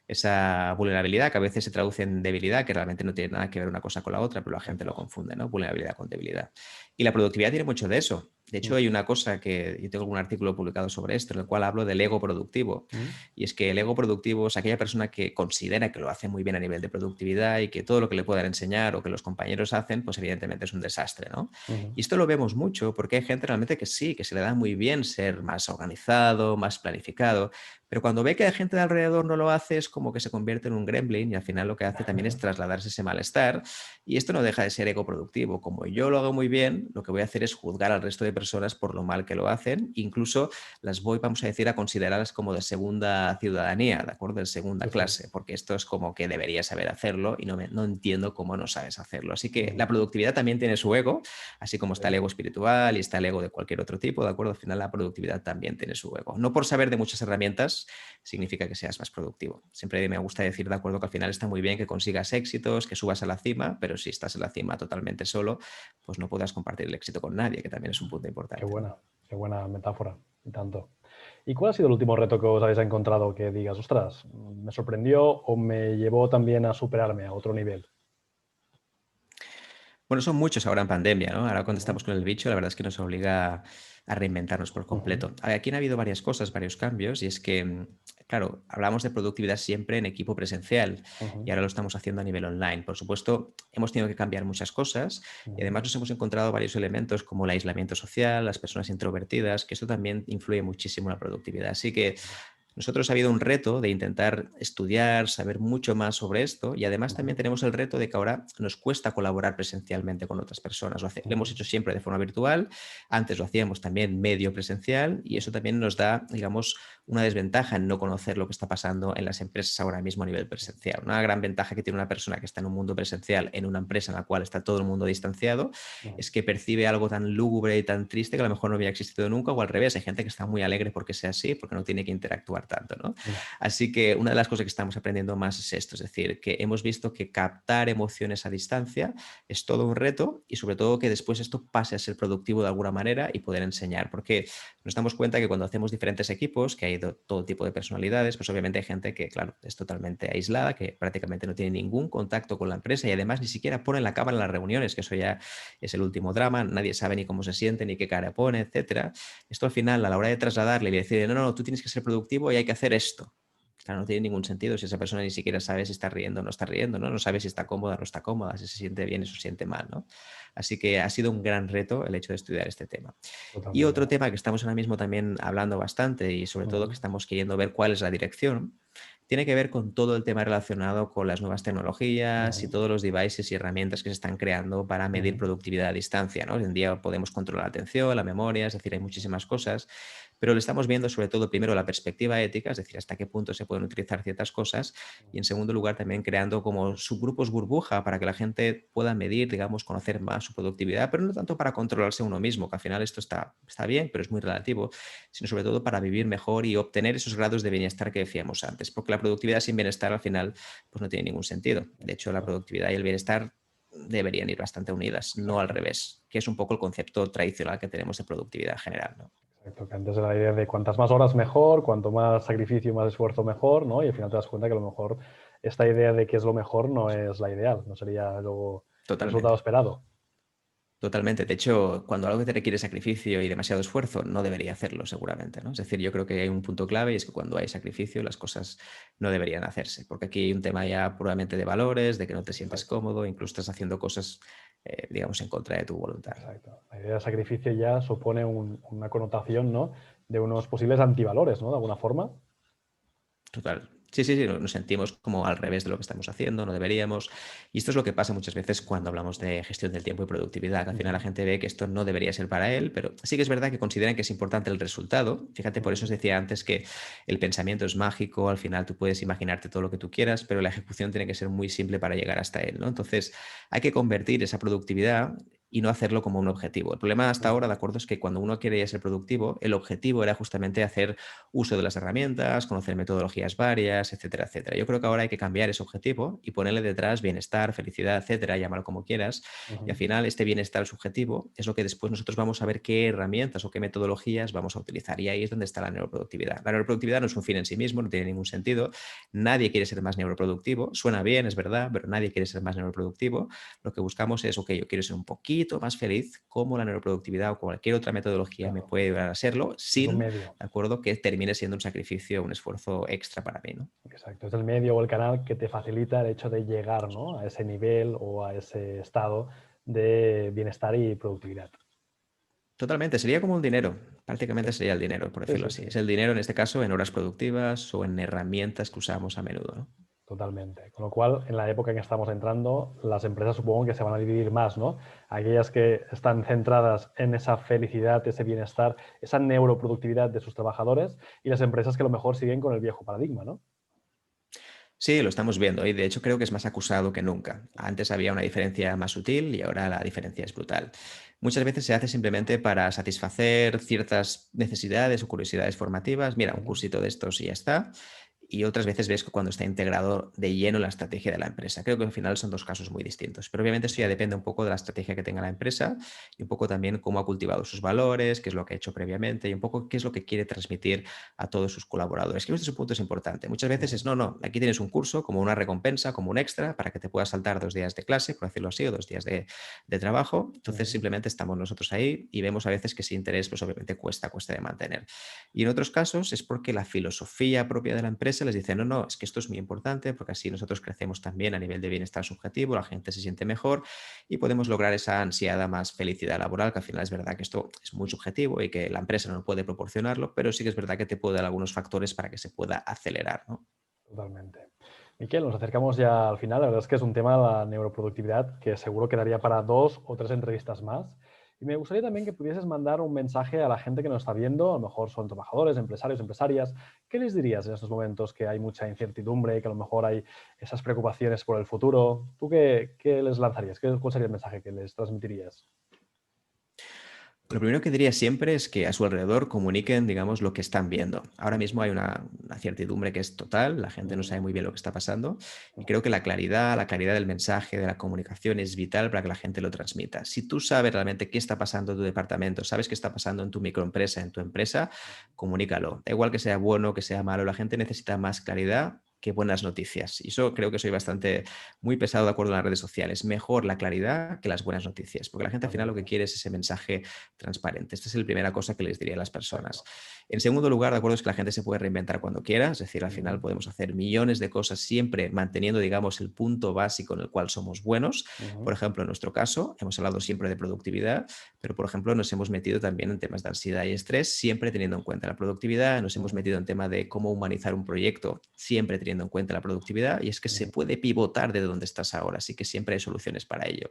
[SPEAKER 2] esa vulnerabilidad que a veces se traduce en debilidad, que realmente no tiene nada que ver una cosa con la otra, pero la gente lo
[SPEAKER 1] Exacto.
[SPEAKER 2] confunde, ¿no? Vulnerabilidad con debilidad. Y la productividad tiene mucho de eso. De hecho, hay una cosa que yo tengo algún artículo publicado sobre esto, en el cual hablo del ego productivo.
[SPEAKER 1] Mm,
[SPEAKER 2] Y es que el ego productivo es aquella persona que considera que lo hace muy bien a nivel de productividad y que todo lo que le puedan enseñar o que los compañeros hacen, pues evidentemente es un desastre, ¿no?
[SPEAKER 1] ujú.
[SPEAKER 2] Y esto lo vemos mucho porque hay gente realmente que sí, que se le da muy bien ser más organizado, más planificado, pero cuando ve que la gente de alrededor no lo hace, es como que se convierte en un gremlin y al final lo que hace también es trasladarse ese malestar y esto no deja de ser ego productivo. Como yo lo hago muy bien, lo que voy a hacer es juzgar al resto de personas por lo mal que lo hacen, incluso las voy, vamos a decir, a considerarlas como de segunda ciudadanía, ¿de acuerdo? De segunda
[SPEAKER 1] Sí, sí.
[SPEAKER 2] clase, porque esto es como que deberías saber hacerlo y no entiendo cómo no sabes hacerlo. Así que la
[SPEAKER 1] Ujú.
[SPEAKER 2] productividad también tiene su ego, así como está el
[SPEAKER 1] Sí.
[SPEAKER 2] ego espiritual y está el ego de cualquier otro tipo, ¿de acuerdo? Al final la productividad también tiene su ego. No por saber de muchas herramientas significa que seas más productivo. Siempre me gusta decir, de acuerdo, que al final está muy bien que consigas éxitos, que subas a la cima, pero si estás en la cima totalmente solo, pues no podrás compartir el éxito con nadie, que también es un punto importante, ¿no?
[SPEAKER 1] Qué buena metáfora, y tanto. ¿Y cuál ha sido el último reto que os habéis encontrado que digas, ostras, me sorprendió o me llevó también a superarme a otro nivel?
[SPEAKER 2] Bueno, son muchos ahora en pandemia, ¿no? Ahora cuando
[SPEAKER 1] Ujú,
[SPEAKER 2] estamos con el bicho, la verdad es que nos obliga a reinventarnos por
[SPEAKER 1] ujú,
[SPEAKER 2] completo. Aquí han habido varias cosas, varios cambios, y es que, claro, hablamos de productividad siempre en equipo presencial y
[SPEAKER 1] ujú,
[SPEAKER 2] ahora lo estamos haciendo a nivel online. Por supuesto, hemos tenido que cambiar muchas cosas y
[SPEAKER 1] ujú.
[SPEAKER 2] además nos hemos encontrado varios elementos como el aislamiento social, las personas introvertidas, que esto también influye muchísimo en la productividad. Así que nosotros ha habido un reto de intentar estudiar, saber mucho más sobre esto y además también
[SPEAKER 1] Ujú,
[SPEAKER 2] tenemos el reto de que ahora nos cuesta colaborar presencialmente con otras personas. Lo hemos
[SPEAKER 1] ujú,
[SPEAKER 2] hecho siempre de forma virtual, antes lo hacíamos también medio presencial y eso también nos da, digamos, una desventaja en no conocer lo que está pasando en las empresas ahora mismo a nivel presencial. Una gran ventaja que tiene una persona que está en un mundo presencial, en una empresa en la cual está todo el mundo distanciado,
[SPEAKER 1] ujú.
[SPEAKER 2] es que percibe algo tan lúgubre y tan triste que a lo mejor no había existido nunca, o al revés, hay gente que está muy alegre porque sea así, porque no tiene que interactuar tanto, ¿no?
[SPEAKER 1] Ya,
[SPEAKER 2] Así que una de las cosas que estamos aprendiendo más es esto, es decir, que hemos visto que captar emociones a distancia es todo un reto y sobre todo que después esto pase a ser productivo de alguna manera y poder enseñar, porque nos damos cuenta que cuando hacemos diferentes equipos, que hay todo tipo de personalidades, pues obviamente hay gente que, claro, es totalmente aislada, que prácticamente no tiene ningún contacto con la empresa y además ni siquiera pone la cámara en las reuniones, que eso ya es el último drama, nadie sabe ni cómo se siente, ni qué cara pone, etcétera. Esto al final, a la hora de trasladarle y decirle, no, no, no, tú tienes que ser productivo y hay que hacer esto. Claro, no tiene ningún sentido si esa persona ni siquiera sabe si está riendo o no está riendo, ¿no? No sabe si está cómoda o no está cómoda, si se siente bien o se siente mal, ¿no? Así que ha sido un gran reto el hecho de estudiar este tema. Y
[SPEAKER 1] totalmente.
[SPEAKER 2] otro tema que estamos ahora mismo también hablando bastante y sobre todo que
[SPEAKER 1] Ujú,
[SPEAKER 2] estamos queriendo ver cuál es la dirección, tiene que ver con todo el tema relacionado con las nuevas tecnologías y
[SPEAKER 1] ujú,
[SPEAKER 2] todos los devices y herramientas que se están creando para medir
[SPEAKER 1] ujú.
[SPEAKER 2] productividad a distancia, ¿no? Hoy en día podemos controlar la atención, la memoria, es decir, hay muchísimas cosas, pero le estamos viendo sobre todo primero la perspectiva ética, es decir, hasta qué punto se pueden utilizar ciertas cosas, y en segundo lugar también creando como subgrupos burbuja para que la gente pueda medir, digamos, conocer más su productividad, pero no tanto para controlarse uno mismo, que al final esto está bien, pero es muy relativo, sino sobre todo para vivir mejor y obtener esos grados de bienestar que decíamos antes, porque la productividad sin bienestar al final pues no tiene ningún sentido. De hecho, la productividad y el bienestar deberían ir bastante unidas, no al
[SPEAKER 1] Exacto,
[SPEAKER 2] revés, que es un poco el concepto tradicional que tenemos de productividad en general, ¿no?
[SPEAKER 1] exacto. Que antes era la idea de cuantas más horas mejor, cuanto más sacrificio y más esfuerzo mejor, ¿no? Y al final te das cuenta que a lo mejor esta idea de que es lo mejor no es la ideal, no sería luego el resultado
[SPEAKER 2] Totalmente.
[SPEAKER 1] esperado.
[SPEAKER 2] Totalmente. De hecho, cuando algo te requiere sacrificio y demasiado esfuerzo, no debería hacerlo seguramente, ¿no? Es decir, yo creo que hay un punto clave y es que cuando hay sacrificio las cosas no deberían hacerse, porque aquí hay un tema ya puramente de valores, de que no te sientes
[SPEAKER 1] Exacto,
[SPEAKER 2] cómodo, incluso estás haciendo cosas, digamos, en contra de tu voluntad, ¿no?
[SPEAKER 1] exacto. La idea de sacrificio ya supone una connotación, ¿no? De unos posibles antivalores, ¿no? De alguna forma.
[SPEAKER 2] Total. Sí, sí, sí, nos sentimos como al revés de lo que estamos haciendo, no deberíamos. Y esto es lo que pasa muchas veces cuando hablamos de gestión del tiempo y productividad, que al final la
[SPEAKER 1] Ujú,
[SPEAKER 2] gente ve que esto no debería ser para él, pero sí que es verdad que consideran que es importante el resultado. Fíjate, por eso os
[SPEAKER 1] ujú.
[SPEAKER 2] decía antes que el pensamiento es mágico, al final tú puedes imaginarte todo lo que tú quieras, pero la ejecución tiene que ser muy simple para llegar hasta él, ¿no? Entonces, hay que convertir esa productividad y no hacerlo como un objetivo. El problema hasta ahora,
[SPEAKER 1] Ujú.
[SPEAKER 2] de acuerdo, es que cuando uno quiere ser productivo, el objetivo era justamente hacer uso de las herramientas, conocer metodologías varias, etcétera, etcétera. Yo creo que ahora hay que cambiar ese objetivo y ponerle detrás bienestar, felicidad, etcétera, llámalo como quieras. Y al
[SPEAKER 1] Ujú.
[SPEAKER 2] final este bienestar subjetivo es lo que después nosotros vamos a ver qué herramientas o qué metodologías vamos a utilizar. Y ahí es donde está la neuroproductividad. La neuroproductividad no es un fin en sí mismo, no tiene ningún sentido. Nadie quiere ser más neuroproductivo. Suena bien, es verdad, pero nadie quiere ser más neuroproductivo. Lo que buscamos es, ok, yo quiero ser un poquito poquito más feliz, cómo la neuroproductividad o cualquier otra metodología me
[SPEAKER 1] Claro,
[SPEAKER 2] puede ayudar a serlo
[SPEAKER 1] es un
[SPEAKER 2] sin,
[SPEAKER 1] medio.
[SPEAKER 2] de acuerdo, que termine siendo un sacrificio, un esfuerzo extra para mí, ¿no?
[SPEAKER 1] Exacto, es el medio o el canal que te facilita el hecho de llegar, ¿no?, a ese nivel o a ese estado de bienestar y productividad.
[SPEAKER 2] Totalmente, sería como un dinero, prácticamente
[SPEAKER 1] Sí,
[SPEAKER 2] sería el dinero, por
[SPEAKER 1] sí,
[SPEAKER 2] decirlo
[SPEAKER 1] sí,
[SPEAKER 2] así.
[SPEAKER 1] sí,
[SPEAKER 2] Es el dinero en este caso en horas productivas o en herramientas que usamos a menudo, ¿no?
[SPEAKER 1] totalmente. Con lo cual, en la época en que estamos entrando, las empresas supongo que se van a dividir más, ¿no? Aquellas que están centradas en esa felicidad, ese bienestar, esa neuroproductividad de sus trabajadores y las empresas que a lo mejor siguen con el viejo paradigma, ¿no?
[SPEAKER 2] Sí, lo estamos viendo y de hecho creo que es más acusado que nunca. Antes había una diferencia más sutil y ahora la diferencia es brutal. Muchas veces se hace simplemente para satisfacer ciertas necesidades o curiosidades formativas. Mira, un
[SPEAKER 1] Ujú.
[SPEAKER 2] cursito de estos y ya está. Y otras veces ves que cuando está integrado de lleno en la estrategia de la empresa. Creo que al final son dos casos muy distintos. Pero obviamente eso ya depende un poco de la estrategia que tenga la empresa y un poco también cómo ha cultivado sus valores, qué es lo que ha hecho previamente y un poco qué es lo que quiere transmitir a todos sus colaboradores. Creo que este es un punto es importante. Muchas veces es,
[SPEAKER 1] Ujú.
[SPEAKER 2] no, no, aquí tienes un curso como una recompensa, como un extra, para que te puedas saltar 2 días de clase, por decirlo así, o 2 días de trabajo. Entonces
[SPEAKER 1] Ujú.
[SPEAKER 2] simplemente estamos nosotros ahí y vemos a veces que ese interés pues obviamente cuesta de mantener. Y en otros casos es porque la filosofía propia de la empresa les dice, no, no, es que esto es muy importante porque así nosotros crecemos también a nivel de bienestar subjetivo, la gente se siente mejor y podemos lograr esa ansiada más felicidad laboral, que al final es verdad que esto es muy subjetivo y que la empresa no puede proporcionarlo, pero sí que es verdad que te puede dar algunos factores para que se pueda acelerar, ¿no?
[SPEAKER 1] Totalmente. Miquel, nos acercamos ya al final. La verdad es que es un tema, la neuroproductividad, que seguro quedaría para 2 o 3 entrevistas más. Y me gustaría también que pudieses mandar un mensaje a la gente que nos está viendo, a lo mejor son trabajadores, empresarios, empresarias. ¿Qué les dirías en estos momentos que hay mucha incertidumbre, que a lo mejor hay esas preocupaciones por el futuro? ¿Tú qué les lanzarías? ¿Cuál sería el mensaje que les transmitirías?
[SPEAKER 2] Lo primero que diría siempre es que a su alrededor comuniquen, digamos, lo que están viendo. Ahora mismo
[SPEAKER 1] Ujú,
[SPEAKER 2] hay una certidumbre que es total, la gente no sabe
[SPEAKER 1] ujú,
[SPEAKER 2] muy bien lo que está pasando y
[SPEAKER 1] ujú,
[SPEAKER 2] creo que la claridad del mensaje, de la comunicación es vital para que la gente lo transmita. Si tú sabes realmente qué está pasando en tu departamento, sabes qué está pasando en tu microempresa, en tu empresa, comunícalo. Da igual que sea bueno, que sea malo, la gente necesita más claridad que buenas noticias. Y eso creo que soy bastante muy pesado de acuerdo en las redes sociales. Mejor la claridad que las buenas noticias, porque la gente al final lo que
[SPEAKER 1] totalmente.
[SPEAKER 2] quiere es ese mensaje transparente. Esta es la primera cosa que les diría a las personas.
[SPEAKER 1] Exacto.
[SPEAKER 2] En segundo lugar, de acuerdo, es que la gente se puede reinventar cuando quiera, es decir, al final
[SPEAKER 1] Ujú,
[SPEAKER 2] podemos hacer millones de cosas siempre manteniendo, digamos, el punto básico en el cual somos buenos. Por
[SPEAKER 1] ujú,
[SPEAKER 2] ejemplo, en nuestro caso, hemos hablado siempre de productividad, pero por ejemplo, nos hemos metido también en temas de ansiedad y estrés, siempre teniendo en cuenta la productividad, nos hemos
[SPEAKER 1] ujú,
[SPEAKER 2] metido en tema de cómo humanizar un proyecto, siempre teniendo en cuenta la productividad, y es que se
[SPEAKER 1] ujú,
[SPEAKER 2] puede pivotar de donde estás ahora, así que siempre hay soluciones para ello.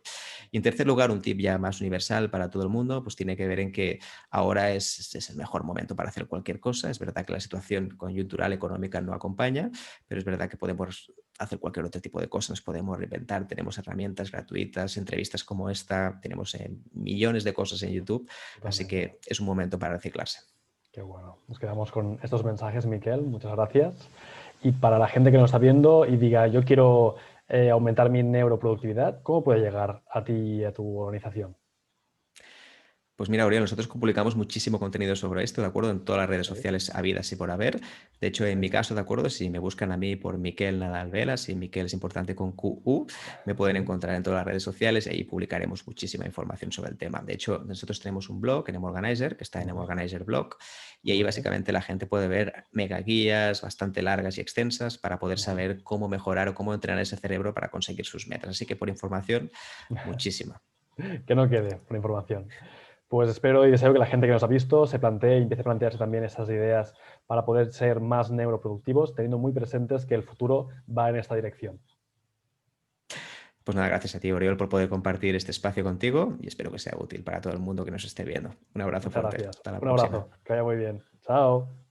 [SPEAKER 2] Y en tercer lugar, un tip ya más universal para todo el mundo, pues tiene que ver en que ahora es el mejor momento para hacer cualquier cosa. Es verdad que la situación coyuntural económica no acompaña, pero es verdad que podemos hacer cualquier otro tipo de cosas, nos podemos reinventar, tenemos herramientas gratuitas, entrevistas como esta, tenemos millones de cosas en YouTube, así
[SPEAKER 1] totalmente.
[SPEAKER 2] que es un momento para reciclarse.
[SPEAKER 1] Qué bueno. Nos quedamos con estos mensajes, Miquel. Muchas gracias. Y para la gente que nos está viendo y diga, yo quiero aumentar mi neuroproductividad, ¿cómo puede llegar a ti y a tu organización?
[SPEAKER 2] Pues mira, Aurelio, nosotros publicamos muchísimo contenido sobre esto, ¿de acuerdo? En todas las redes
[SPEAKER 1] Sí,
[SPEAKER 2] sociales habidas y por haber. De hecho, en mi
[SPEAKER 1] perfecto.
[SPEAKER 2] caso, ¿de acuerdo? Si me buscan a mí por Miquel Nadal Vela, si Miquel es importante con QU, me pueden
[SPEAKER 1] Sí.
[SPEAKER 2] encontrar en todas las redes sociales y ahí publicaremos muchísima información sobre el tema. De hecho, nosotros tenemos un blog en Emorganizer, que está en
[SPEAKER 1] Ujú.
[SPEAKER 2] Emorganizer Blog, y ahí
[SPEAKER 1] Muy bien.
[SPEAKER 2] básicamente la gente puede ver mega guías bastante largas y extensas para poder
[SPEAKER 1] Ujú.
[SPEAKER 2] saber cómo mejorar o cómo entrenar ese cerebro para conseguir sus metas. Así que por información, muchísima.
[SPEAKER 1] Que no quede por información. Pues espero y deseo que la gente que nos ha visto se plantee y empiece a plantearse también esas ideas para poder ser más neuroproductivos, teniendo muy presentes que el futuro va en esta dirección.
[SPEAKER 2] Pues nada, gracias a ti, Oriol, por poder compartir este espacio contigo y espero que sea útil para todo el mundo que nos esté viendo. Un abrazo
[SPEAKER 1] Muchas
[SPEAKER 2] fuerte.
[SPEAKER 1] gracias.
[SPEAKER 2] Hasta la
[SPEAKER 1] Un
[SPEAKER 2] próxima.
[SPEAKER 1] abrazo. Que vaya muy bien. Chao.